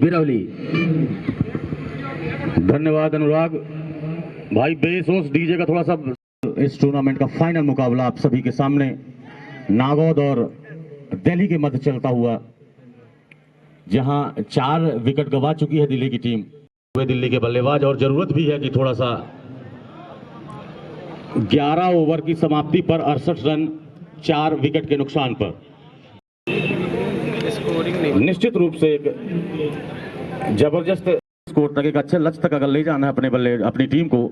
बिरौली। धन्यवाद अनुराग भाई। बेस होस डीजे का थोड़ा सा। इस टूर्नामेंट का फाइनल मुकाबला आप सभी के सामने नागौद और दिल्ली के मध्य चलता हुआ, जहां 4 विकेट गंवा चुकी है दिल्ली की टीम। वे दिल्ली के बल्लेबाज और जरूरत भी है कि थोड़ा सा 11 ओवर की समाप्ति पर 68 रन 4 विकेट के नुकसान पर निश्चित रूप से एक जबरदस्त स्कोर तक, एक अच्छे लक्ष्य तक अगर ले जाना है अपनी टीम को,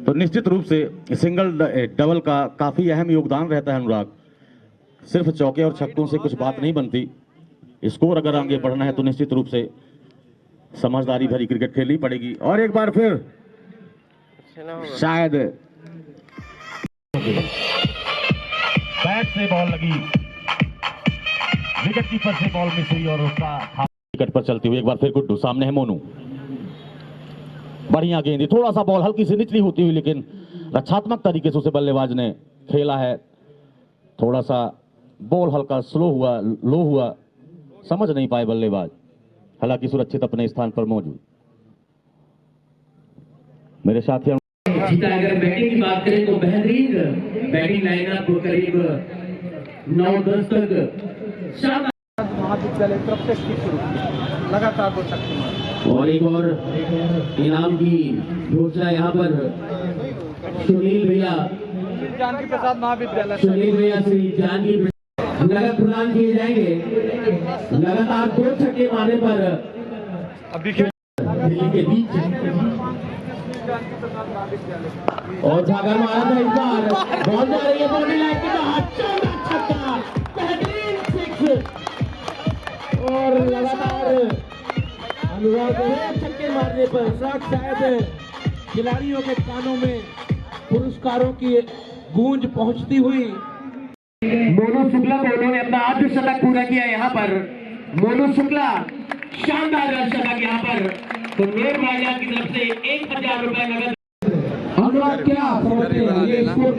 तो निश्चित रूप से सिंगल डबल का काफी अहम योगदान रहता है अनुराग। सिर्फ चौके और छक्कों से कुछ बात नहीं बनती। स्कोर अगर आगे बढ़ना है तो निश्चित रूप से समझदारी भरी क्रिकेट खेलनी पड़ेगी। और एक बार फिर शायद बैट से बॉल लगी, विकेट कीपर से बॉल मिस हुई और उसका विकेट पर चलती हुई एक बार फिर गुड्डू। सामने है मोनू, बढ़िया गेंद, थोड़ा सा बॉल हल्की सी निचली होती हुई, लेकिन रक्षात्मक तरीके से उसे बल्लेबाज ने खेला है। थोड़ा सा बॉल हल्का स्लो हुआ, लो हुआ, समझ नहीं पाए बल्लेबाज, हालांकि सुरक्षित अपने स्थान पर मौजूद। मेरे साथियों, अगर बैटिंग की बात करें तो बेहतरीन बैटिंग लाइनअप करीब 9-10 तक महाविद्यालय तरफ से शुरू लगातार 2 छक्के मारे। और एक और इनाम की घोषणा यहाँ पर सुनील भैया, जानकी प्रसाद महाविद्यालय, सुनील भैया श्री जानकी नगद प्रदान किए जाएंगे। लगातार 2 छक्के मारने पर अभी दिल्ली के बीच और जागर मारा था इस बार। बॉल जा रही है बाउंड्री लाइन के बाहर, शानदार छक्का, बेहतरीन सिक्स। और लगातार अनुराग छक्के मारने पर शायद खिलाड़ियों के कानों में पुरस्कारों की गूंज पहुंचती हुई। मोनू शुक्ला को उन्होंने अपना अर्धशतक पूरा किया यहाँ पर। मोनू शुक्ला शानदार अर्धशतक यहाँ पर। तो नूर भाईजान की तरफ से 1000 रुपए नगद। अनुराग क्या समझते हैं ये स्कोर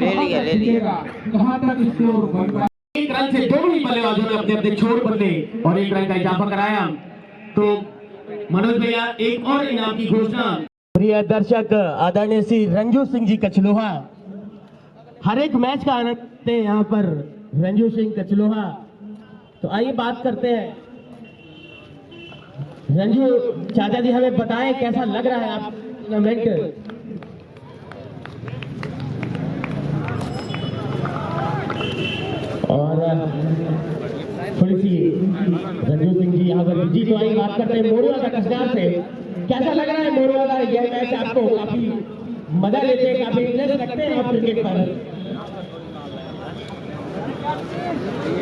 कहां तक स्कोर बन रहा है? 1 रन से दोनों ही बल्लेबाजों ने अपने अपने छोर बदले और 1 रन का इजाफा कराया। तो मनोज भैया एक और इनाम की घोषणा। प्रिय दर्शक आदरणीय श्री रंजू सिंह जी कचलोहा, हर एक मैच का आनंद लेते हैं यहाँ पर रंजू सिंह कचलोहा। तो आइए बात करते हैं। रंजू चाचा जी हमें बताएं कैसा लग रहा है आप टूर्नामेंट? और थोड़ी सी रंजू सिंह जी यहाँ पर जी, तो आइए बात करते हैं मोरुआ का कचनार से। कैसा लग रहा है मोरुआ का यह मैच आपको? काफी मजा लेते हैं, काफी इंटरेस्ट रखते हैं आप क्रिकेट पर।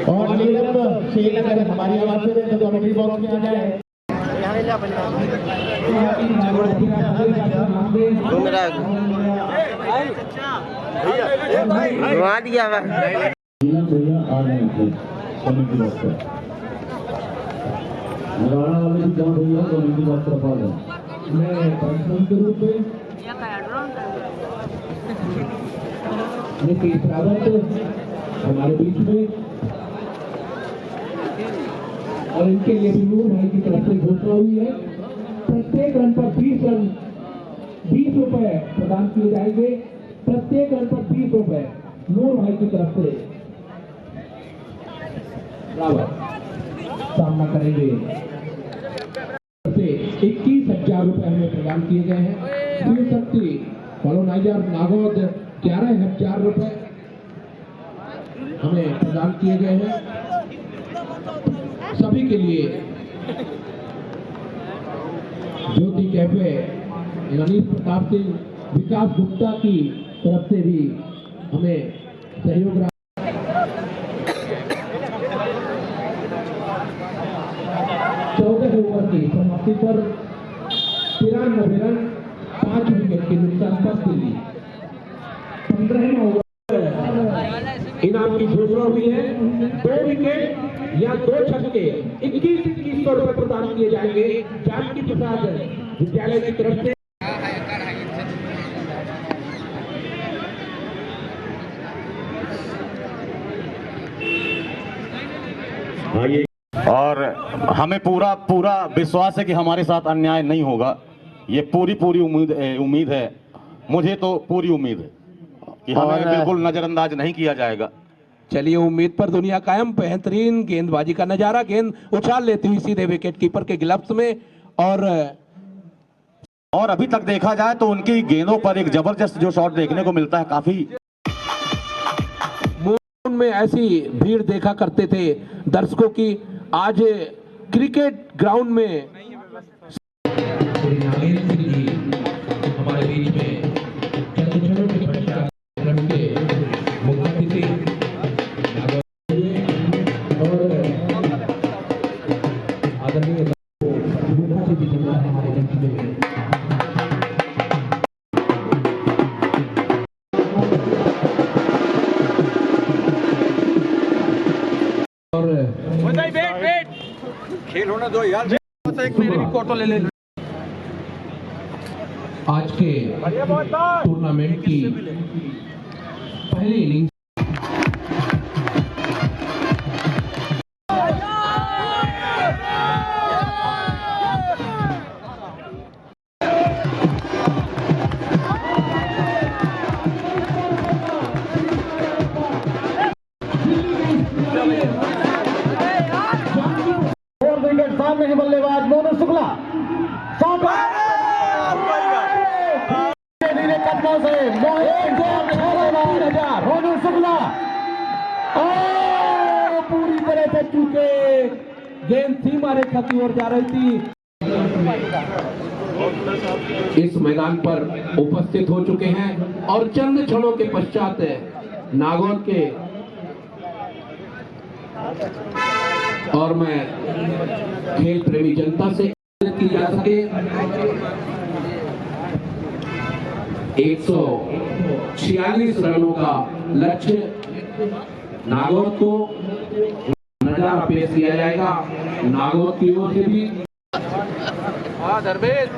और नीरव शेख अगर हमारी आवाज से तो कमेंट्री बॉक्स में आ जाए। घुमा दिया भैया आ रहे थे कमेटी बॉक्स पर, नगाड़ा वाले भी जहाँ भैया कमेटी बॉक्स पर आ गए। मैं पर्सनल के रूप में हमारे बीच में, और इनके लिए भी नूर भाई की तरफ से घोषणा हुई है। प्रत्येक रन पर 20 रुपए प्रदान किए जाएंगे। प्रत्येक रन पर 20 रुपए नूर भाई की तरफ से सामना करेंगे। 21,000 रुपए हमें प्रदान किए गए हैं। शिव शक्ति कॉलोनाइजर नागौद 11,000 रुपए हमें प्रदान किए गए हैं। सभी के लिए ज्योति कैफे रनीश प्रताप सिंह, विकास गुप्ता की तरफ से भी हमें सहयोग रहा। 14 ओवर की समाप्ति पर 93 रन 5 विकेट के नुकसान पर दिल्ली। 15वां ओवर इनाम की घोषणा हुई है। 2 विकेट या 2 छक्के 21,000 रुपए प्रदान किए जाएंगे जानकी प्रसाद विद्यालय की तरफ से। और हम हमें पूरा पूरा विश्वास है कि हमारे साथ अन्याय नहीं होगा। ये पूरी उम्मीद है, मुझे तो पूरी उम्मीद है कि हमें बिल्कुल नजरअंदाज नहीं किया जाएगा। चलिए, उम्मीद पर दुनिया कायम। बेहतरीन गेंदबाजी का नजारा, गेंद उछाल लेती हुई सीधे विकेट कीपर के ग्लव्स में। और अभी तक देखा जाए तो उनकी गेंदों पर एक जबरदस्त जो शॉट देखने को मिलता है, काफी में ऐसी भीड़ देखा करते थे दर्शकों की, आज क्रिकेट ग्राउंड में हमारे बीच में खेल होना दो यार, एक मेरे भी फोटो ले ले। आज के टूर्नामेंट की पहली इनिंग सामने है बल्लेबाज मोनू शुक्ला, धीरे कदमों से मोनू शुक्ला पूरी तरह से चूके, गेंद सीमा रेखा की ओर जा रही थी। इस मैदान पर उपस्थित हो चुके हैं और चंद क्षणों के पश्चात नागौर के, और मैं खेल प्रेमी जनता से की जा सके 146 रनों का लक्ष्य नागौर को नजारा पेश किया जाएगा। नागौर की ओर से भी दरवेश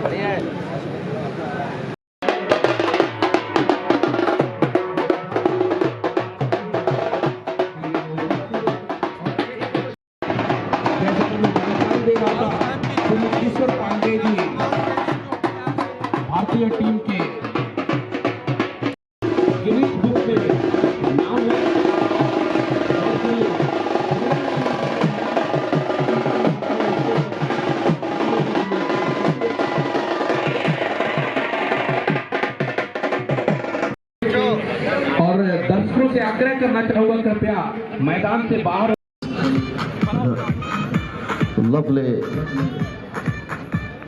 बढ़िया है। पांडे जी भारतीय टीम के गिनीज बुक में नाम है। और दर्शकों से आग्रह करना चाहूंगा, कृपया मैदान से बाहर। lovely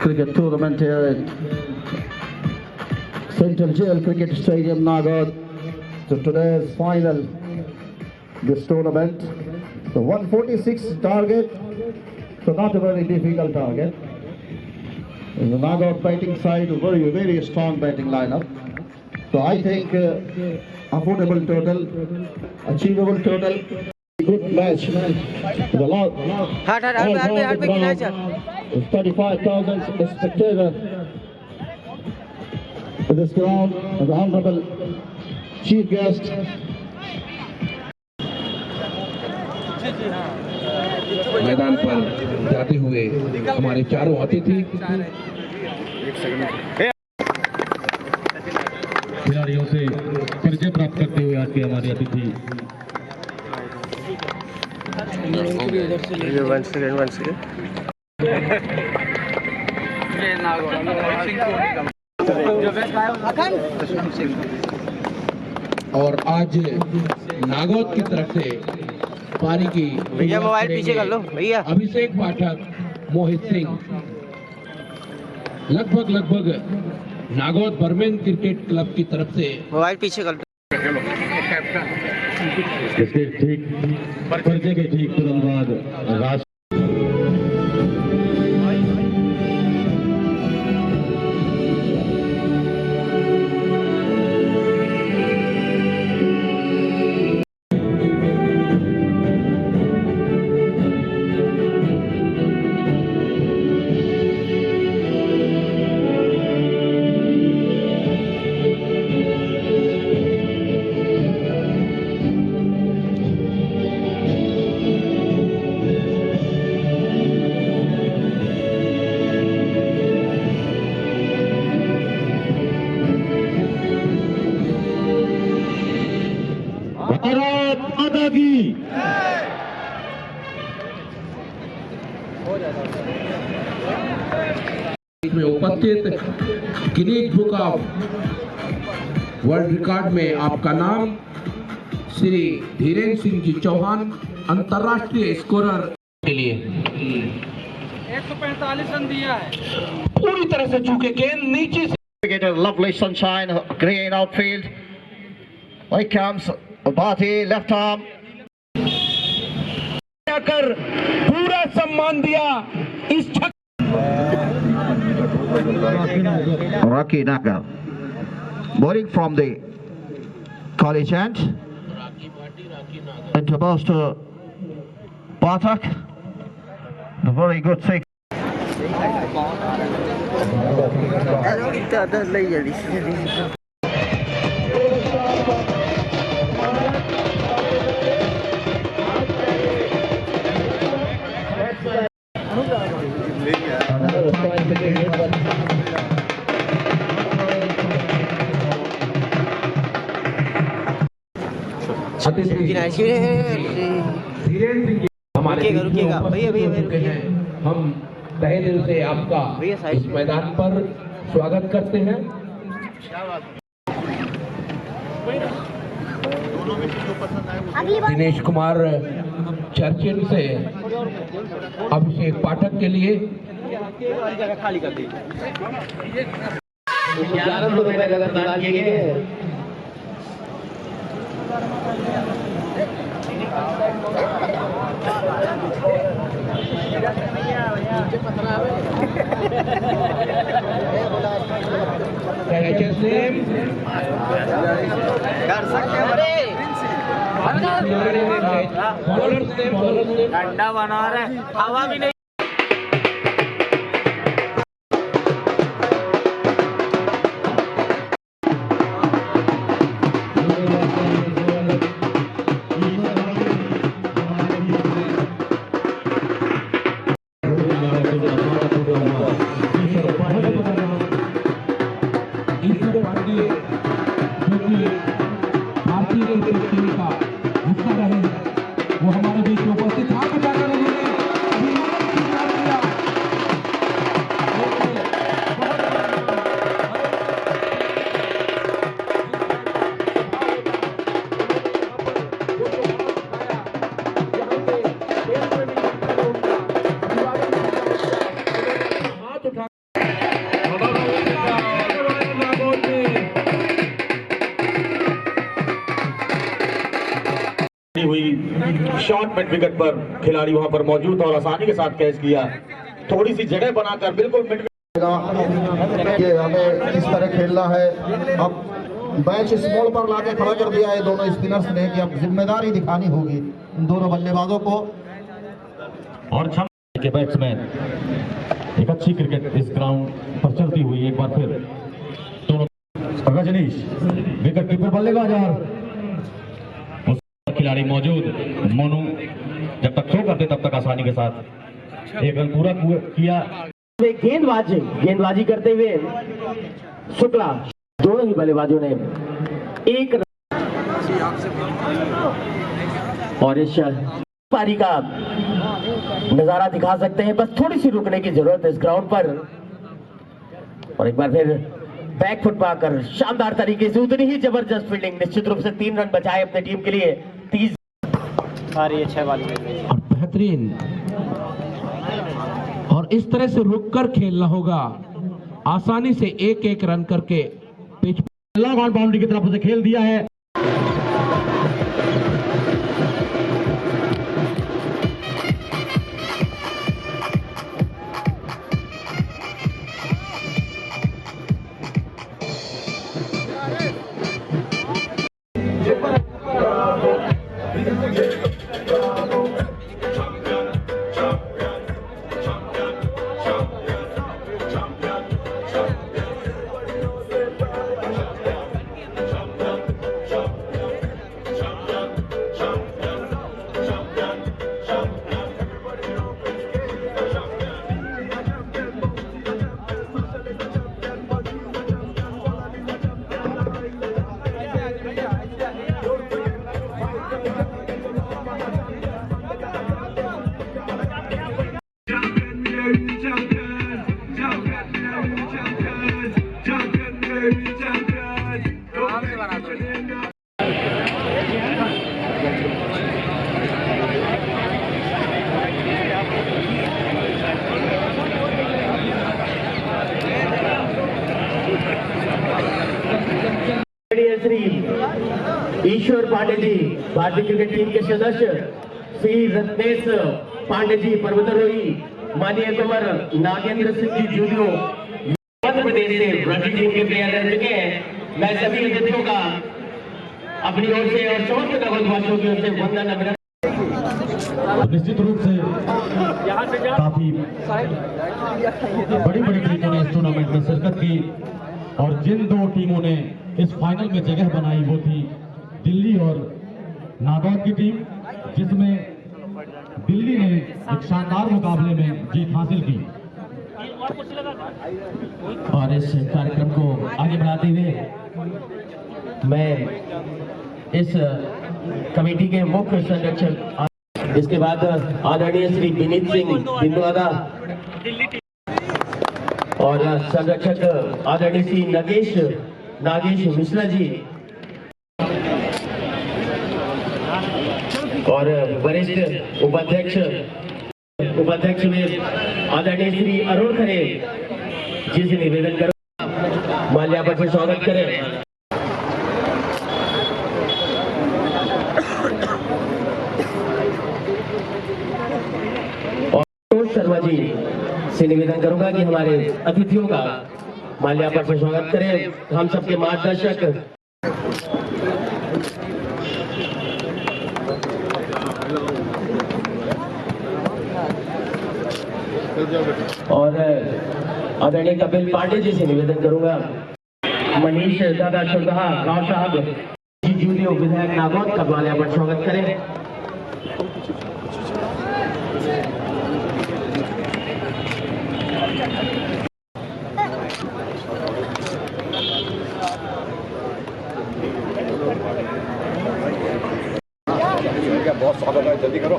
cricket tournament here at Central Jail Cricket Stadium, Nagaur. So today's final, this tournament, the 146 target, so not a very difficult target. In the Nagaur batting side, a very strong batting lineup. So I think affordable total, achievable total. Good match. The lot. 35,000 spectators in this ground. The honorable chief guest. मैदान पर जाते हुए हमारे चारों अतिथि खिलाड़ियों से परिचय प्राप्त करते हुए आज के हमारे अतिथि और आज नागौर की तरफ से पारी की भैया मोबाइल पीछे कर लो भैया। अभिषेक पाठक, मोहित सिंह, लगभग नागौर बर्मेन क्रिकेट क्लब की तरफ से मोबाइल पीछे कर लो। इसके ठीक परिचय के ठीक तुरंत बाद राष्ट्र में उपस्थित Guinness book of world record में आपका नाम श्री धीरेन्द्र सिंह जी चौहान, अंतर्राष्ट्रीय स्कोरर के लिए 145 रन दिया है। पूरी तरह से चूके गेंद नीचे से Get a lovely sunshine, green outfield. Here comes Bhati, left arm. कर पूरा सम्मान दिया इस Rocky Nagar. Bowling from the college end. Into Buster Pathak. A very good six. रुकिएगा भैया भैया हम तहे दिल से आपका भैया साइड इस मैदान पर स्वागत करते हैं। दिनेश कुमार चर्चिल से अभिषेक पाठक के लिए जगह खाली कर दीजिए। 11 तो मैंने लगातार किए गए। कैचेस नेम बॉलर्स नेम डंडा बना रहे हवा भी नहीं। भारतीय क्रिकेट टीम का हिस्सा रहे हैं, वो हमारे बीच में उपस्थित हाथ उठाकर उन्होंने अभिनंदन किया। हुई शॉर्ट मिड विकेट पर खिलाड़ी वहां पर मौजूद और आसानी के साथ कैच किया। थोड़ी सी जगह बनाकर बिल्कुल मिड कि हमें किस तरह खेलना है। अब मैच स्मॉल पर लाके खड़ा कर दिया है दोनों स्पिनर्स ने कि अब जिम्मेदारी दिखानी होगी इन दोनों बल्लेबाजों को। और छम के बैट्समैन एक अच्छी क्रिकेट इस ग्राउंड पर चलती हुई एक बार फिर दोनों रजनीश विकेट कीपर बल्लेबाज और खिलाड़ी मौजूद मोनू जब तक थ्रो करते तब तक आसानी के साथ एक रन पूरा किया। गेंदबाजी करते हुए शुक्ला दोनों ही बल्लेबाजों ने एक और इस पारी का नजारा दिखा सकते हैं। बस थोड़ी सी रुकने की जरूरत है इस ग्राउंड पर और एक बार फिर बैक फुट पाकर शानदार तरीके से उतनी ही जबरदस्त फील्डिंग, निश्चित रूप से 3 रन बचाए अपने टीम के लिए। 30 सारी 6 वाली और बेहतरीन और इस तरह से रुककर खेलना होगा, आसानी से एक एक रन करके पिच लॉन्ग ऑन बाउंड्री की तरफ उसे खेल दिया है। श्री ईश्वर पांडे जी, भारतीय क्रिकेट टीम के सदस्य श्री रत्नेश पांडे जी, पर्वतारोही, माननीय कुमार नागेंद्र सिंह जी जूनियो, मध्य प्रदेश से रणजी टीम के प्लेयर रह चुके हैं। मैं सभी अतिथियों का अपनी ओर से और समस्त नगरवासियों की ओर से वंदन अभिनंदन। निश्चित रूप से काफी बड़ी बड़ी टीमों ने इस टूर्नामेंट में शिरकत की और जिन दो टीमों ने इस फाइनल में जगह बनाई वो थी दिल्ली और नागौर की टीम, जिसमें दिल्ली ने एक शानदार मुकाबले में जीत हासिल की। और इस कार्यक्रम को आगे बढ़ाते हुए मैं इस कमेटी के मुख्य संरक्षक, इसके बाद आदरणीय श्री विनीत सिंह बिंदुआदा और संरक्षक आदरणीय श्री नागेश मिश्रा जी और वरिष्ठ उपाध्यक्ष में आदरणीय श्री अरुण खरे जी से निवेदन करो माल्यार्पण से स्वागत करें। और शर्मा जी से निवेदन करूंगा कि हमारे अतिथियों का माल्यार्पण से स्वागत करें। हम सबके मार्गदर्शक और आदरणीय कपिल पांडे जी से निवेदन करूंगा, मनीष दादा शुरदहा राव साहब जी जूनियर विधायक नागौर का माल्यार्पण स्वागत करें। बहुत स्वागत है, जल्दी करो।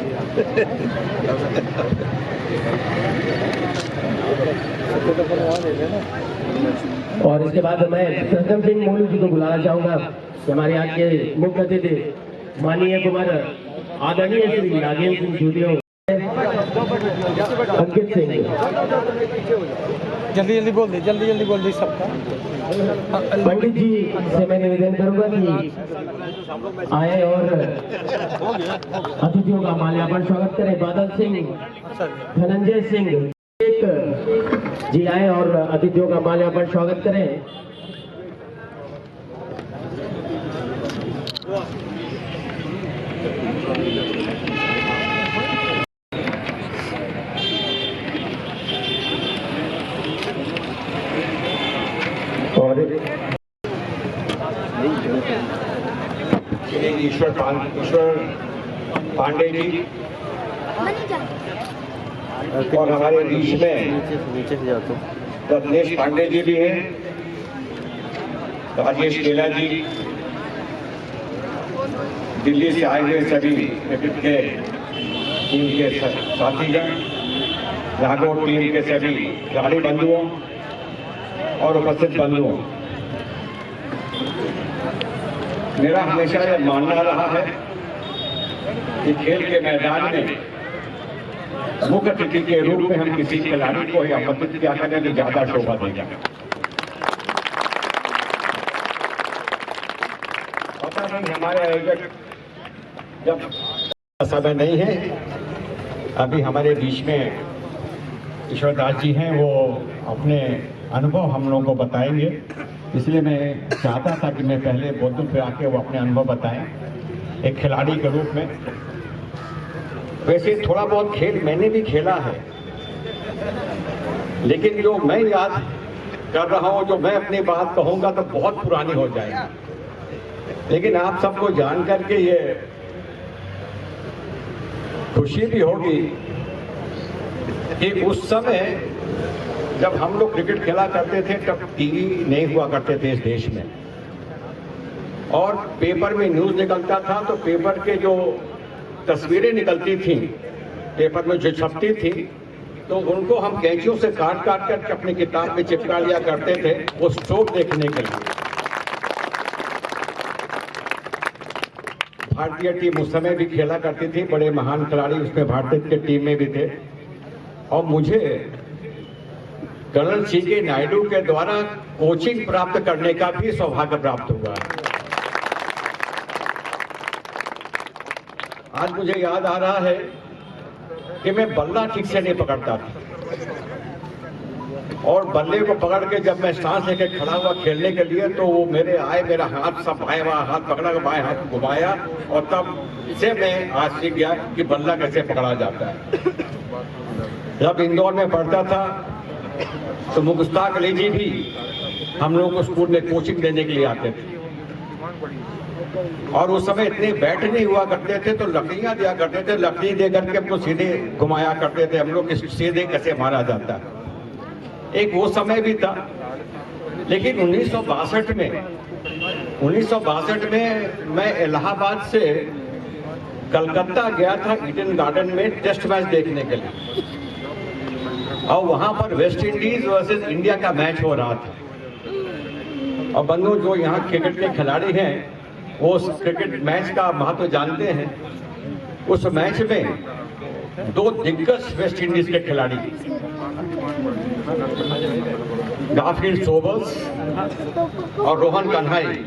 और इसके बाद मैं सज्जन सिंह मोलू जी को बुलाना चाहूंगा कि हमारे आज के मुख्य अतिथि माननीय कुमार आदरणीय श्री नागेंद्र सिंह जूनियो, अंकित सिंह, जल्दी बोल दी सबका। पंडित जी से मैं निवेदन करूंगा कि आए और अतिथियों का माल्यार्पण स्वागत करें। बादल सिंह, धनंजय सिंह जी आए और अतिथियों का माल्यार्पण स्वागत करें। और ईश्वर पांडे जी और हमारे बीच में रत्नेश पांडे जी भी हैं, राजेश केला जी, दिल्ली से आए हुए सभी क्रिकेट के टीम के साथीगण, नागौर टीम के सभी खिलाड़ी बंधुओं और उपस्थित बंधुओं, मेरा हमेशा यह मानना रहा है कि खेल के मैदान में मुख्य अतिथि के रूप में हम किसी खिलाड़ी को या आमंत्रित किया करें तो ज्यादा शोभा देगा। पता नहीं हमारे आयोजक जब समय नहीं है, अभी हमारे बीच में ईश्वर दास जी हैं, वो अपने अनुभव हम लोगों को बताएंगे, इसलिए मैं चाहता था कि मैं पहले बोतल पे आके वो अपने अनुभव बताएं एक खिलाड़ी के रूप में। वैसे थोड़ा बहुत खेल मैंने भी खेला है, लेकिन जो मैं याद कर रहा हूं, जो मैं अपनी बात कहूंगा तो बहुत पुरानी हो जाएगी, लेकिन आप सबको जान करके ये खुशी भी होगी कि उस समय जब हम लोग क्रिकेट खेला करते थे तब टीवी नहीं हुआ करते थे इस देश में, और पेपर में न्यूज निकलता था तो पेपर के जो तस्वीरें निकलती थी पेपर में जो छपती थी तो उनको हम कैंचियों से काट काट कर अपनी किताब में चिपका लिया करते थे वो स्ट्रोक देखने के लिए। भारतीय टीम उस समय भी खेला करती थी, बड़े महान खिलाड़ी उसमें भारतीय की टीम में भी थे, और मुझे कर्नल सी के नायडू के द्वारा कोचिंग प्राप्त करने का भी सौभाग्य प्राप्त हुआ है। आज मुझे याद आ रहा है कि मैं बल्ला ठीक से नहीं पकड़ता था, और बल्ले को पकड़ के जब मैं स्टांस लेके खड़ा हुआ खेलने के लिए, तो वो मेरे आए, मेरा हाथ सब बाएं हाथ पकड़ा, बाएं हाथ घुमाया, और तब से मैं आज सीख गया कि बल्ला कैसे पकड़ा जाता है। जब इंदौर में पढ़ता था तो मुश्ताक अली जी भी हम लोगों को स्कूल में कोचिंग देने के लिए आते थे, और उस समय इतने बैट नहीं हुआ करते थे, तो लकड़ियां दिया करते थे, लकड़ी दे करके हमको सीधे घुमाया करते थे, हम लोग सीधे कैसे मारा जाता है। एक वो समय भी था। लेकिन 1962 में मैं इलाहाबाद से कलकत्ता गया था ईडन गार्डन में टेस्ट मैच देखने के लिए, और वहां पर वेस्ट इंडीज वर्सेस इंडिया का मैच हो रहा था। और बंधु, जो यहाँ क्रिकेट के खिलाड़ी हैं वो उस क्रिकेट मैच का महत्व जानते हैं। उस मैच में दो दिग्गज वेस्ट इंडीज के खिलाड़ी, गाफिल्ड सोबर्स और रोहन कन्हाई,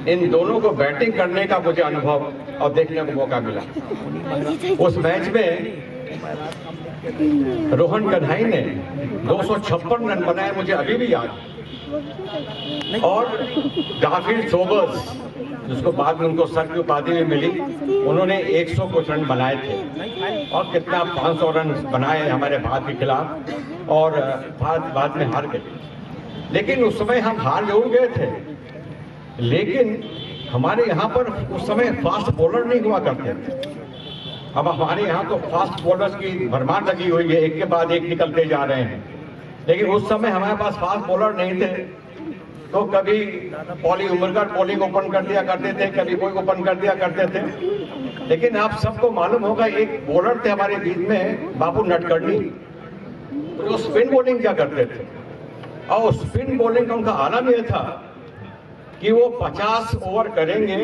इन दोनों को बैटिंग करने का मुझे अनुभव और देखने को मौका मिला। उस मैच में रोहन कन्हाई ने 256 रन बनाए, मुझे अभी भी याद। और गाफिल्ड सोबर्स, जिसको बाद में उनको सर की उपाधि में मिली, उन्होंने 100 कुछ रन बनाए थे, और कितना 500 रन बनाए हमारे भारत के खिलाफ, और भारत बाद में हार गए। लेकिन उस समय हम हार जरूर गए थे, लेकिन हमारे यहाँ पर उस समय फास्ट बॉलर नहीं हुआ करते थे। अब हमारे यहाँ तो फास्ट बॉलर्स की भरमार लगी हुई है, एक के बाद एक निकलते जा रहे हैं। लेकिन उस समय हमारे पास फास्ट बॉलर नहीं थे, तो कभी पॉली उमरगढ़ बॉलिंग ओपन कर दिया करते थे, कभी कोई ओपन कर दिया करते थे। लेकिन आप सबको मालूम होगा, एक बॉलर थे हमारे बीच में, बाबू नटकर्णी, जो स्पिन बॉलिंग क्या करते थे। और स्पिन बॉलिंग का उनका आलम यह था कि वो 50 ओवर करेंगे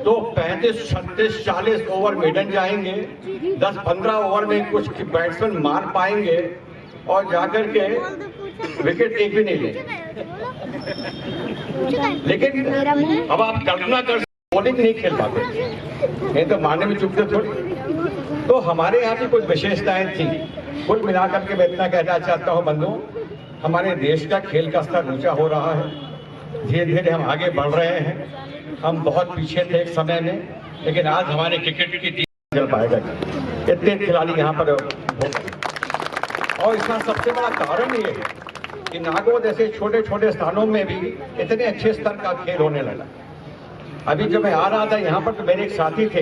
तो 35, 36, 40 ओवर मेडन जाएंगे, 10-15 ओवर में कुछ बैट्समैन मार पाएंगे, और जाकर के विकेट एक भी नहीं लेंगे। लेकिन अब आप कल्पना कर, बॉलिंग नहीं खेल पाते, नहीं तो मारने में चुकते थोड़ी। तो हमारे यहाँ की कुछ विशेषताएं थी। कुल मिलाकर के मैं इतना कहना चाहता हूँ बंधु, हमारे देश का खेल का स्तर ऊंचा हो रहा है, धीरे धीरे हम आगे बढ़ रहे हैं। हम बहुत पीछे थे एक समय में, लेकिन आज हमारे क्रिकेट की टीम चल पाएगा। इतने खिलाड़ी यहाँ पर हो गए, और इसका सबसे बड़ा कारण ये है कि नागौर जैसे छोटे छोटे स्थानों में भी इतने अच्छे स्तर का खेल होने लगा। अभी जब मैं आ रहा था यहाँ पर, तो मेरे एक साथी थे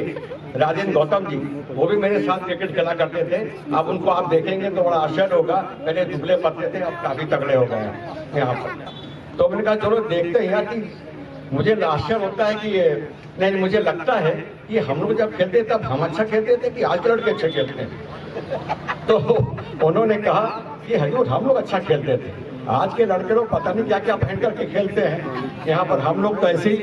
राजेंद्र गौतम जी, वो भी मेरे साथ क्रिकेट खेला करते थे। अब उनको आप देखेंगे तो बड़ा आश्चर्य होगा, पहले दुबले पतले थे, अब काफी तगड़े हो गए हैं यहाँ पर। तो मैंने कहा चलो देखते हैं यार, कि मुझे आश्चर्य होता है कि ये नहीं, मुझे लगता है कि हम लोग जब खेलते तब हम अच्छा खेलते थे कि आज के लड़के अच्छे खेलते हैं। तो उन्होंने कहा कि हजूर हम लोग अच्छा खेलते थे, आज के लड़के लोग पता नहीं क्या क्या पहन करके खेलते हैं। यहाँ पर हम लोग तो ऐसे ही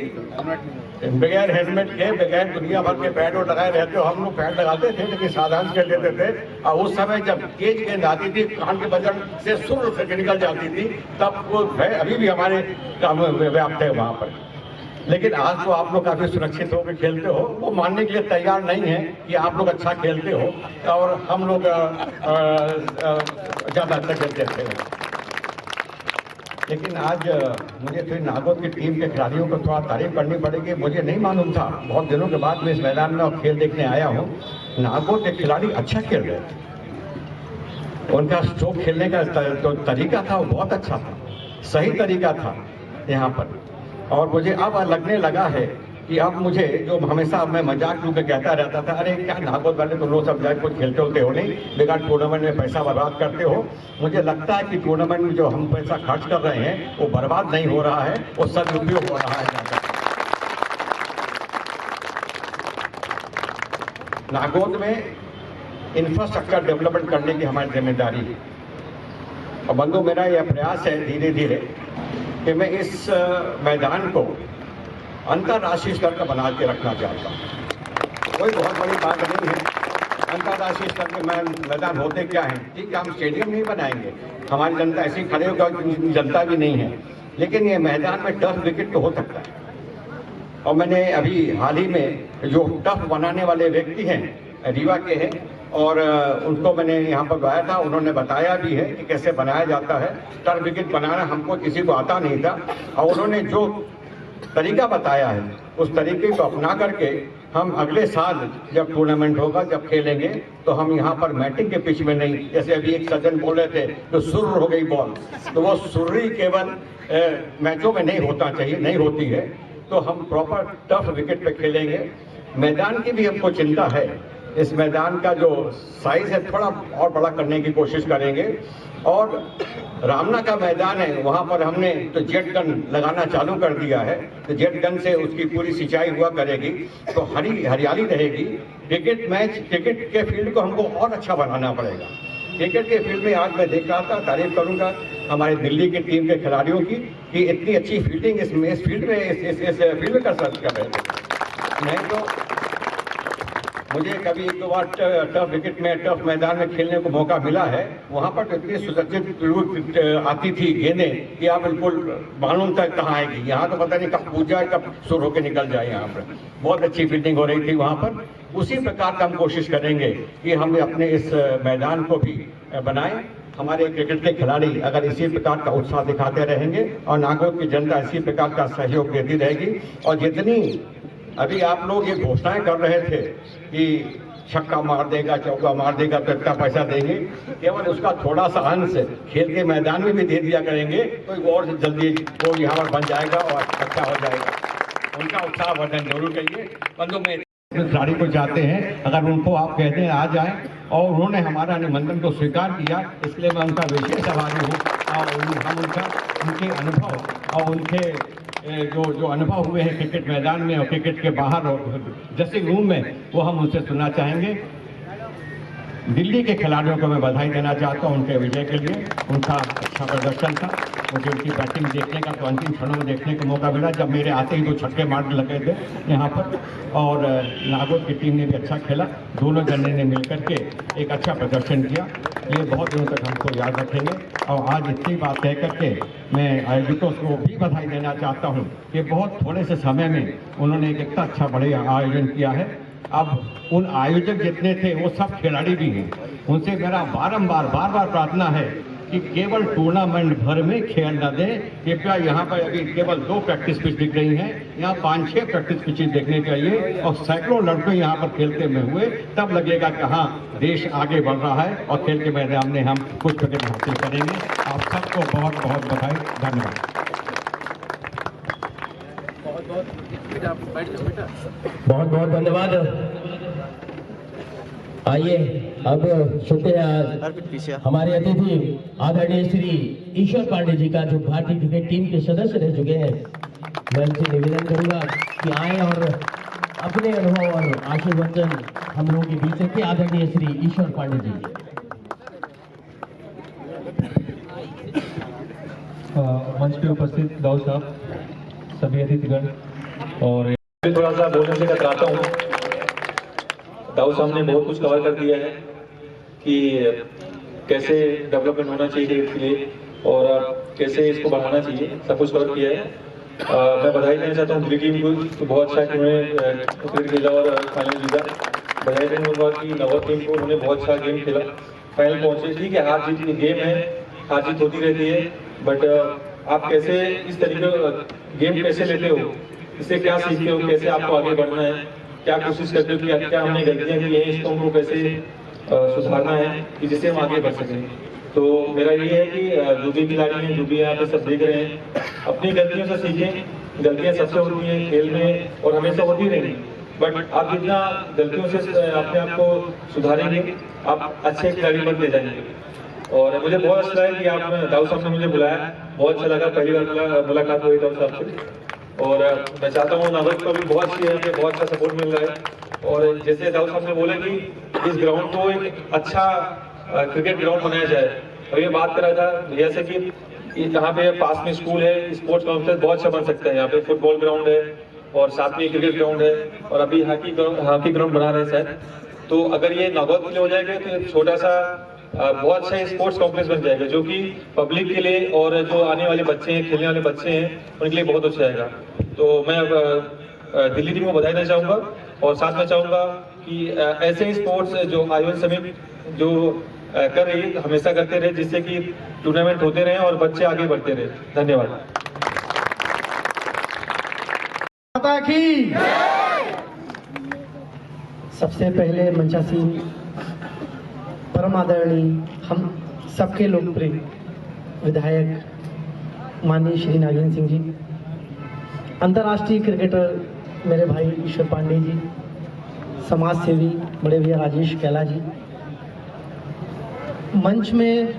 बगैर हेलमेट के, बगैर दुनिया भर के पैड लगाए रहते हो, हम लोग पैड लगाते थे लेकिन साधारण खेल लेते थे। और उस समय जब तेज गेंद आती थी, कान के बजन से सुर से निकल जाती थी, तब वो भय अभी भी हमारे काम में व्याप्त है वहाँ पर। लेकिन आज तो आप लोग काफी सुरक्षित होकर खेलते हो, वो मानने के लिए तैयार नहीं है कि आप लोग अच्छा खेलते हो और हम लोग ज्यादा अच्छा खेलते थे। लेकिन आज मुझे फिर नागौर की टीम के खिलाड़ियों को थोड़ा तारीफ करनी पड़ेगी। मुझे नहीं मालूम था, बहुत दिनों के बाद मैं इस मैदान में और खेल देखने आया हूँ। नागौर के खिलाड़ी अच्छा खेल रहे थे, उनका स्ट्रोक खेलने का जो तरीका था वो बहुत अच्छा था, सही तरीका था यहाँ पर। और मुझे अब लगने लगा है कि अब मुझे, जो हमेशा मैं मजाक में कहता रहता था, अरे क्या नागौर वाले तो लोग सब जाए कुछ खेलते होते हो नहीं, बेकार टूर्नामेंट में पैसा बर्बाद करते हो। मुझे लगता है कि टूर्नामेंट में जो हम पैसा खर्च कर रहे हैं वो बर्बाद नहीं हो रहा है, वो सदुपयोग हो रहा है। नागौर में इंफ्रास्ट्रक्चर डेवलपमेंट करने की हमारी जिम्मेदारी है। और बंधु, मेरा यह प्रयास है धीरे धीरे कि मैं इस मैदान को अंतर्राष्ट्रीय स्तर का बना के रखना चाहता हूँ। कोई बहुत बड़ी बात नहीं है, अंतर्राष्ट्रीय स्तर के मैदान होते क्या हैं, ठीक है, हम स्टेडियम नहीं बनाएंगे, हमारी जनता ऐसी खड़े होकर, जनता भी नहीं है, लेकिन ये मैदान में 10 विकेट तो हो सकता है। और मैंने अभी हाल ही में जो टफ बनाने वाले व्यक्ति हैं रीवा के हैं, और उनको मैंने यहाँ पर बुलाया था। उन्होंने बताया भी है कि कैसे बनाया जाता है। टर्फ विकेट बनाना हमको किसी को आता नहीं था, और उन्होंने जो तरीका बताया है उस तरीके को अपना करके हम अगले साल जब टूर्नामेंट होगा, जब खेलेंगे, तो हम यहाँ पर मैटिंग के पिच में नहीं, जैसे अभी एक सज्जन बोल रहे थे तो सुर्र हो गई बॉल, तो वो सुर्री केवल मैचों में नहीं होता चाहिए, नहीं होती है। तो हम प्रॉपर टफ विकेट पे खेलेंगे। मैदान की भी हमको चिंता है। इस मैदान का जो साइज है थोड़ा और बड़ा करने की कोशिश करेंगे। और रामना का मैदान है, वहाँ पर हमने तो जेट गन लगाना चालू कर दिया है, तो जेट गन से उसकी पूरी सिंचाई हुआ करेगी, तो हरियाली रहेगी। क्रिकेट के फील्ड को हमको और अच्छा बनाना पड़ेगा। क्रिकेट के फील्ड में आज मैं देख रहा था, तारीफ करूंगा हमारे दिल्ली की टीम के खिलाड़ियों की कि इतनी अच्छी फील्डिंग इस फील्ड में इस फील्ड में कर रहे थे। नहीं तो मुझे कभी एक दो बार टफ विकेट में, टफ मैदान में खेलने को मौका मिला है। वहाँ पर तो इतनी सुसज्जित आती थी गेंदें कि आप बिल्कुल मालूम तक कहाँ आएगी। यहाँ तो पता नहीं कब पूछ जाए, कब सुर होकर निकल जाए। यहाँ पर बहुत अच्छी फील्डिंग हो रही थी वहाँ पर। उसी प्रकार का हम कोशिश करेंगे कि हम अपने इस मैदान को भी बनाएं। हमारे क्रिकेट के खिलाड़ी अगर इसी प्रकार का उत्साह दिखाते रहेंगे और नागौर की जनता इसी प्रकार का सहयोग देती रहेगी, और जितनी अभी आप लोग ये घोषणाएं कर रहे थे कि छक्का मार देगा, चौका मार देगा तो इतना पैसा देंगे, केवल उसका थोड़ा सा अंश खेल के मैदान में भी दे दिया करेंगे तो और जल्दी वो यहाँ पर बन जाएगा और अच्छा हो जाएगा। उनका उत्साह वर्धन जरूर करिए। बंधु में खिलाड़ी को चाहते हैं, अगर उनको आप कहते हैं आ जाएं, और उन्होंने हमारा निमंत्रण को स्वीकार किया, इसलिए मैं उनका विशेष आभारी हूँ। और हम उनके अनुभव और उनके जो अनुभव हुए हैं क्रिकेट मैदान में और क्रिकेट के बाहर और ड्रेसिंग रूम में, वो हम उनसे सुनना चाहेंगे। दिल्ली के खिलाड़ियों को मैं बधाई देना चाहता हूं उनके विजय के लिए। उनका अच्छा प्रदर्शन था। मुझे उनकी बैटिंग देखने का तो अंतिम क्षणों में देखने का मौका मिला, जब मेरे आते ही 2 छक्के मारने लगे थे यहाँ पर। और नागौर की टीम ने भी अच्छा खेला। दोनों जने ने मिलकर के एक अच्छा प्रदर्शन किया। ये बहुत दिनों तक हमको याद रखेंगे। और आज इतनी बात कह करके मैं आयोजकों को भी बधाई देना चाहता हूँ कि बहुत थोड़े से समय में उन्होंने एक इतना अच्छा बड़े आयोजन किया है। अब उन आयोजक जितने थे वो सब खिलाड़ी भी हैं। उनसे मेरा बार बार प्रार्थना है कि केवल टूर्नामेंट भर में खेल न दें। कृपया यहाँ पर अभी केवल 2 प्रैक्टिस पिच दिख रही हैं, यहाँ 5-6 प्रैक्टिस पिचेस देखने चाहिए। और सैकड़ों लड़के यहाँ पर खेलते में हुए, तब लगेगा कि हाँ देश आगे बढ़ रहा है और खेल के मैदान में हम कुछ प्रगति हासिल करेंगे। आप सबको बहुत बहुत बधाई। धन्यवाद। बहुत बहुत धन्यवाद। आइए अब सुनते हैं हमारे अतिथि आदरणीय श्री ईश्वर पांडे जी का, जो भारतीय क्रिकेट टीम के सदस्य रह चुके हैं। मैं उनसे निवेदन करूंगा कि आए और अपने अनुभव और आशीर्वचन हम लोगों के बीच रखे। आदरणीय श्री ईश्वर पांडे जी। मंच पे उपस्थित दाऊ साहब, सभी अतिथिगण, और थोड़ा सा बोलने से कतराता हूँ। दाऊ साहब ने बहुत कुछ कवर कर दिया है कि कैसे डेवलपमेंट होना चाहिए क्रिकेट के लिए और कैसे इसको बढ़ाना चाहिए, सब कुछ कवर किया है। मैं बधाई देना चाहता हूँ दिल्ली टीम को, तो बहुत अच्छा उन्होंने क्रिकेट खेला और फाइनल जीता। बधाई दूंगा कि नागौर टीम को, उन्होंने बहुत अच्छा गेम खेला, फाइनल पहुंचे। ठीक है, हार जीत की गेम है, हार जीत होती रहती है, बट आप कैसे इस तरीके गेम कैसे लेते हो, इससे क्या सीखते हो, कैसे आपको आगे बढ़ना है, क्या कोशिश करते हो कि क्या हमने गलतियां की हैं, इसको हमको कैसे सुधारना है कि जिससे हम आगे बढ़ सकें। तो मेरा ये है कि जो भी खिलाड़ी हैं, जो भी यहाँ पे सब देख रहे हैं, अपनी गलतियों से सीखें। गलतियां सबसे होती हैं खेल में और हमेशा होती रहेंगी, बट आप जितना गलतियों से अपने आप को सुधारेंगे, आप अच्छे खिलाड़ी बनते जाएंगे। और मुझे बहुत अच्छा लगा कि आप दाऊ साहब ने मुझे बुलाया, बहुत अच्छा लगा। पहली बार मुलाकात हुई दाऊ साहब से, और मैं चाहता हूँ नागौर को भी बहुत अच्छा सपोर्ट मिल रहा है। और जैसे दाऊ साहब ने बोला कि इस ग्राउंड को एक अच्छा क्रिकेट ग्राउंड बनाया जाए, और ये बात कर रहा था भैया से कि यहाँ पे पास में स्कूल है, स्पोर्ट्स कॉम्प्लेक्स बहुत अच्छा बन सकता है। यहाँ पे फुटबॉल ग्राउंड है और साथ में क्रिकेट ग्राउंड है, और अभी हॉकी ग्राउंड बना रहे हैं शायद। तो अगर ये नागौर के लिए हो जाएगा तो एक छोटा सा बहुत अच्छा स्पोर्ट्स कॉम्प्लेक्स बन जाएगा, जो कि पब्लिक के लिए और जो आने वाले बच्चे हैं, खेलने वाले बच्चे हैं, उनके लिए बहुत अच्छा रहेगा। तो मैं दिल्ली टीम को बधाई देना चाहूँगा और साथ में चाहूँगा कि ऐसे ही स्पोर्ट्स जो आयोजन समिति जो कर रही है हमेशा करते रहे, जिससे कि टूर्नामेंट होते रहे और बच्चे आगे बढ़ते रहे। धन्यवाद। माता की सबसे पहले मंचासीन परम आदरणीय हम सबके लोकप्रिय विधायक माननीय श्री नागेंद्र सिंह जी, अंतर्राष्ट्रीय क्रिकेटर मेरे भाई ईश्वर पांडे जी, समाज सेवी बड़े भैया राजेश कैला जी, मंच में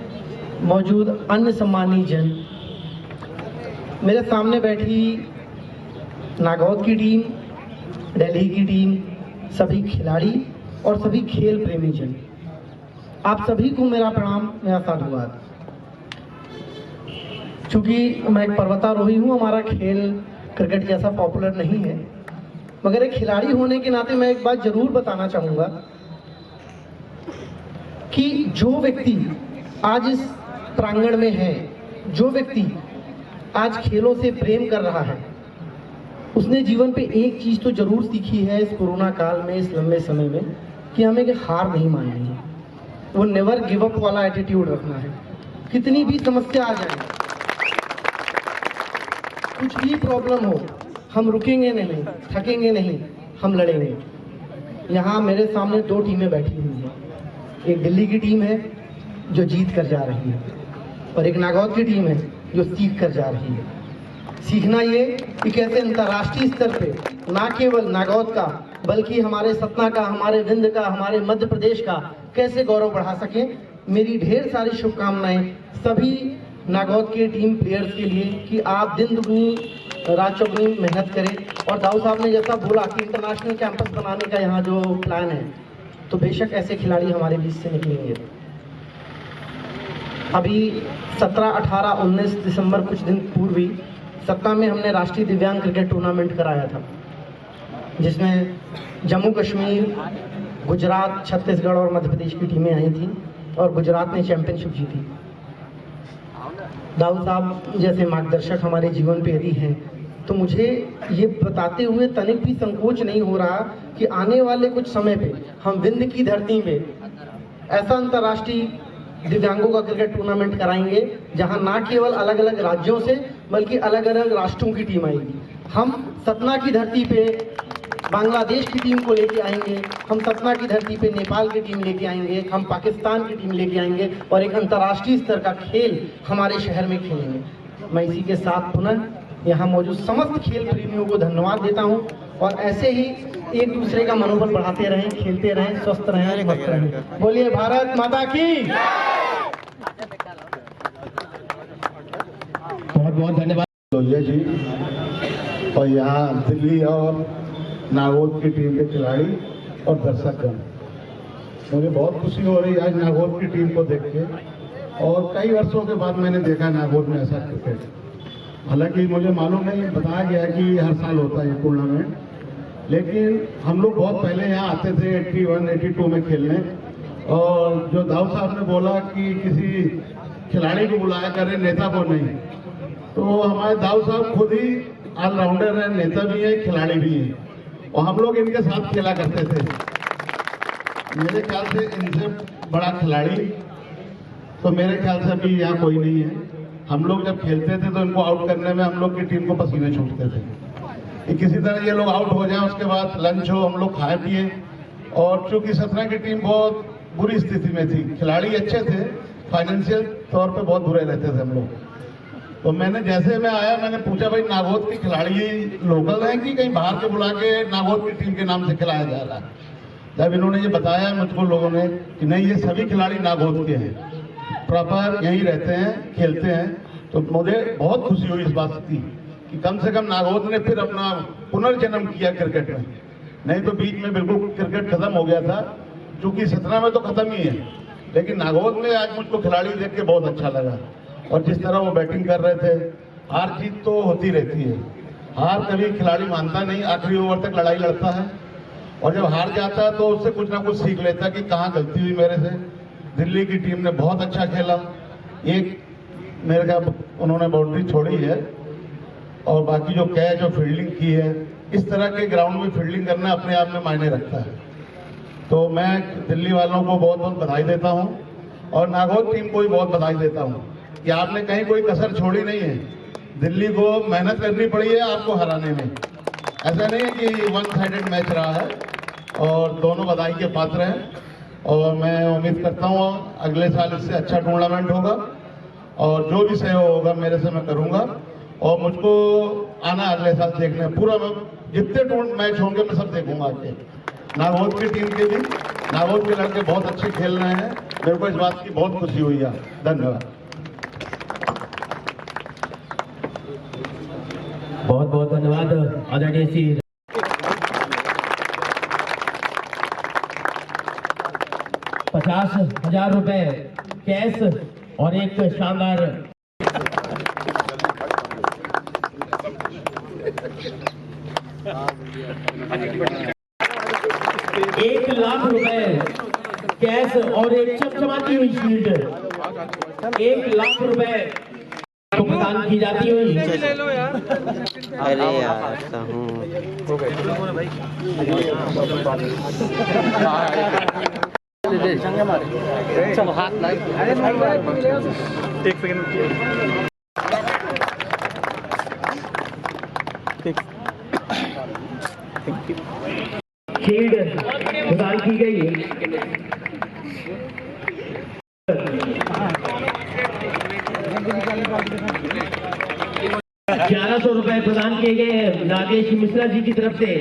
मौजूद अन्य सम्मानीय जन, मेरे सामने बैठी नागौद की टीम, दिल्ली की टीम, सभी खिलाड़ी और सभी खेल प्रेमी जन, आप सभी को मेरा प्रणाम, मेरा साधुवाद। चूंकि मैं एक पर्वतारोही हूँ, हमारा खेल क्रिकेट जैसा पॉपुलर नहीं है, मगर एक खिलाड़ी होने के नाते मैं एक बात जरूर बताना चाहूँगा कि जो व्यक्ति आज इस प्रांगण में है, जो व्यक्ति आज खेलों से प्रेम कर रहा है, उसने जीवन पे एक चीज़ तो जरूर सीखी है इस कोरोना काल में, इस लंबे समय में, कि हमें कि हार नहीं माननी है। वो नेवर गिव अप वाला एटीट्यूड रखना है। कितनी भी समस्या आ जाए, कुछ भी प्रॉब्लम हो, हम रुकेंगे नहीं, थकेंगे नहीं, हम लड़ेंगे। यहाँ मेरे सामने दो टीमें बैठी हुई हैं, एक दिल्ली की टीम है जो जीत कर जा रही है और एक नागौद की टीम है जो सीख कर जा रही है। सीखना ये कि कैसे अंतर्राष्ट्रीय स्तर पे ना केवल नागौद का बल्कि हमारे सतना का, हमारे विंध्य का, हमारे मध्य प्रदेश का कैसे गौरव बढ़ा सकें। मेरी ढेर सारी शुभकामनाएं सभी नागौद के टीम प्लेयर्स के लिए कि आप दिन दुगनी रात चौगुनी मेहनत करें। और दाऊ साहब ने जैसा बोला कि इंटरनेशनल कैंपस बनाने का यहाँ जो प्लान है, तो बेशक ऐसे खिलाड़ी हमारे बीच से निकलेंगे। अभी 17, 18, 19 दिसंबर कुछ दिन पूर्व ही सतना में हमने राष्ट्रीय दिव्यांग क्रिकेट टूर्नामेंट कराया था, जिसमें जम्मू कश्मीर, गुजरात, छत्तीसगढ़ और मध्य प्रदेश की टीमें आई थी और गुजरात ने चैंपियनशिप जीती। दाऊ साहब जैसे मार्गदर्शक हमारे जीवन पे यदि हैं, तो मुझे ये बताते हुए तनिक भी संकोच नहीं हो रहा कि आने वाले कुछ समय पे हम विंध्य की धरती में ऐसा अंतर्राष्ट्रीय दिव्यांगों का क्रिकेट टूर्नामेंट कराएंगे जहां ना केवल अलग अलग राज्यों से बल्कि अलग अलग राष्ट्रों की टीम आएगी। हम सतना की धरती पे बांग्लादेश की टीम को लेके आएंगे, हम सतना की धरती पे नेपाल की टीम लेके आएंगे, हम पाकिस्तान की टीम लेके आएंगे और एक अंतर्राष्ट्रीय स्तर का खेल हमारे शहर में खेलेंगे। मैं इसी के साथ पुनः यहाँ मौजूद समस्त खेल प्रेमियों को धन्यवाद देता हूँ और ऐसे ही एक दूसरे का मनोबल बढ़ाते रहें, खेलते रहें, स्वस्थ रहें, मस्त रहें। बोलिए भारत माता की। बहुत बहुत धन्यवाद लोहिया जी और यहाँ दिल्ली और नागौद की टीम के खिलाड़ी और दर्शकगण। मुझे बहुत खुशी हो रही है आज नागौद की टीम को देख के, और कई वर्षों के बाद मैंने देखा नागौद में ऐसा क्रिकेट। हालांकि मुझे मालूम नहीं, बताया गया कि हर साल होता है ये टूर्नामेंट, लेकिन हम लोग बहुत पहले यहाँ आते थे 81, 82 में खेलने। और जो दाऊ साहब ने बोला कि किसी खिलाड़ी को बुलाया करें, नेता को नहीं, तो हमारे दाऊ साहब खुद ही ऑलराउंडर हैं, नेता भी हैं, खिलाड़ी भी हैं और हम लोग इनके साथ खेला करते थे। मेरे ख्याल से इनसे बड़ा खिलाड़ी तो मेरे ख्याल से अभी यहाँ कोई नहीं है। हम लोग जब खेलते थे तो इनको आउट करने में हम लोग की टीम को पसीने छूटते थे कि किसी तरह ये लोग आउट हो जाए, उसके बाद लंच हो, हम लोग खाए पिए। और चूंकि सतना की टीम बहुत बुरी स्थिति में थी, खिलाड़ी अच्छे थे, फाइनेंशियल तौर पे बहुत बुरे रहते थे हम लोग। तो मैंने जैसे मैं आया, मैंने पूछा भाई नागौद के खिलाड़ी लोकल हैं कि कहीं बाहर के बुला के नागौद की टीम के नाम से खिलाया जा रहा है। जब इन्होंने ये बताया मुझको लोगों ने कि नहीं, ये सभी खिलाड़ी नागौद के हैं, प्रॉपर यहीं रहते हैं, खेलते हैं, तो मुझे बहुत खुशी हुई इस बात की कि कम से कम नागौद ने फिर अपना पुनर्जन्म किया क्रिकेट में। नहीं तो बीच में बिल्कुल क्रिकेट खत्म हो गया था, क्योंकि सतना में तो खत्म ही है, लेकिन नागौद में आज मुझको खिलाड़ी देख के बहुत अच्छा लगा। और जिस तरह वो बैटिंग कर रहे थे, हार जीत तो होती रहती है, हार कभी खिलाड़ी मानता नहीं, आखिरी ओवर तक लड़ाई लड़ता है और जब हार जाता है तो उससे कुछ ना कुछ सीख लेता है कि कहाँ गलती हुई मेरे से। दिल्ली की टीम ने बहुत अच्छा खेला, एक मेरे ख्याल उन्होंने बाउंड्री छोड़ी है और बाकी जो कैच और फील्डिंग की है इस तरह के ग्राउंड में फील्डिंग करना अपने आप में मायने रखता है। तो मैं दिल्ली वालों को बहुत बहुत बधाई देता हूं और नागौर टीम को भी बहुत बधाई देता हूं कि आपने कहीं कोई कसर छोड़ी नहीं है। दिल्ली को मेहनत करनी पड़ी है आपको हराने में, ऐसा नहीं है कि वन साइडेड मैच रहा है और दोनों बधाई के पात्र हैं। और मैं उम्मीद करता हूँ अगले साल इससे अच्छा टूर्नामेंट होगा और जो भी सहयोग होगा मेरे से मैं करूँगा और मुझको आना अगले साल देखने पूरा जितने मैच होंगे मैं सब देखूंगा आपके। नागौर की टीम के भी, नागौर के लड़के बहुत अच्छे खेल रहे हैं, मेरे को इस बात की बहुत खुशी हुई है। धन्यवाद। बहुत बहुत धन्यवाद आदरणीय श्री 50,000 रुपए कैश और एक शानदार 1,00,000 रुपए कैश और एक चमचमाती हुई शील्ड 1,00,000 रुपए को प्रदान की जाती हुई। अरे यार चलो हाथ शील्ड प्रदान की गई। ₹1,100 प्रदान किए गए हैं नागेश मिश्रा जी की तरफ से।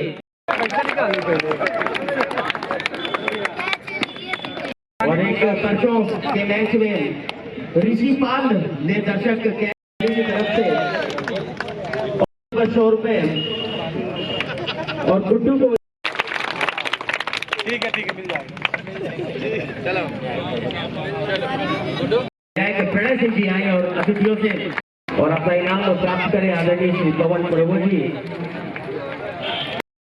और एक पर्चों के मैच में ऋषि पाल ने दर्शक की तरफ से ₹100 और गुड्डू को ठीक है मिल जाएगा। चलो प्रणय सिंह जी आए और अतिथियों से और अपना इनाम प्राप्त करें। आदरणीय श्री पवन प्रभु जी,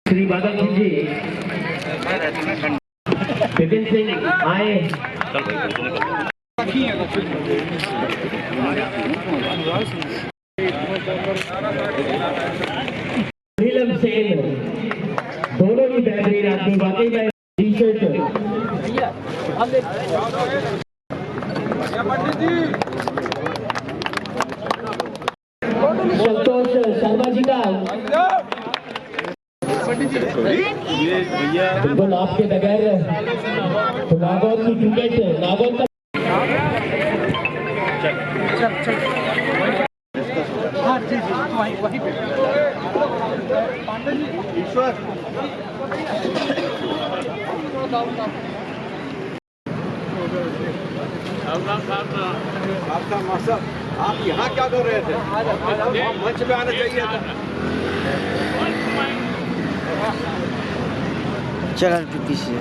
श्री बादल सिंह जी, विपिन सिंह आए। नीलम सेन, दोनों ही बेहतरीन आदमी, वाकई में टी शर्ट संतोष शर्मा जी का बिल्कुल आपके बगैर तो नागौर की क्रिकेट, नागौर का आपका मकसद, आप यहाँ क्या कर रहे थे? मंच पे आना चाहिए था। चल पीछे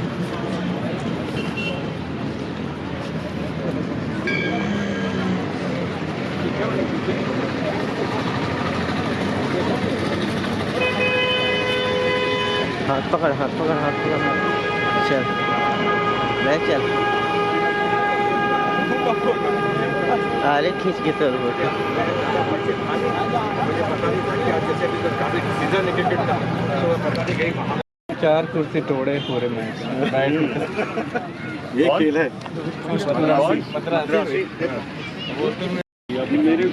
हाथ पकड़ चल मैं चल अरे खींच के तो चार कुर्सी तोड़े पूरे मैच ये खेल है। मेरे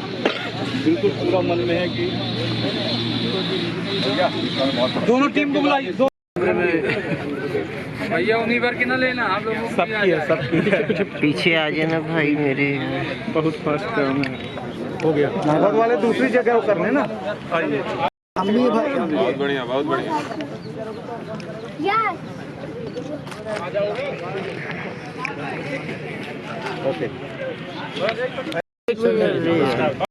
बिल्कुल पूरा मन में है कि दोनों टीम को बुलाई। भैया उन्हीं पर की ना लेना, हम लोग सबकी है, सबकी पीछे आ जाना भाई मेरे। बहुत फास्ट हो गया। नागौर वाले दूसरी जगह करने ना। अम्मी भाई बहुत बढ़िया, बहुत बढ़िया। ओके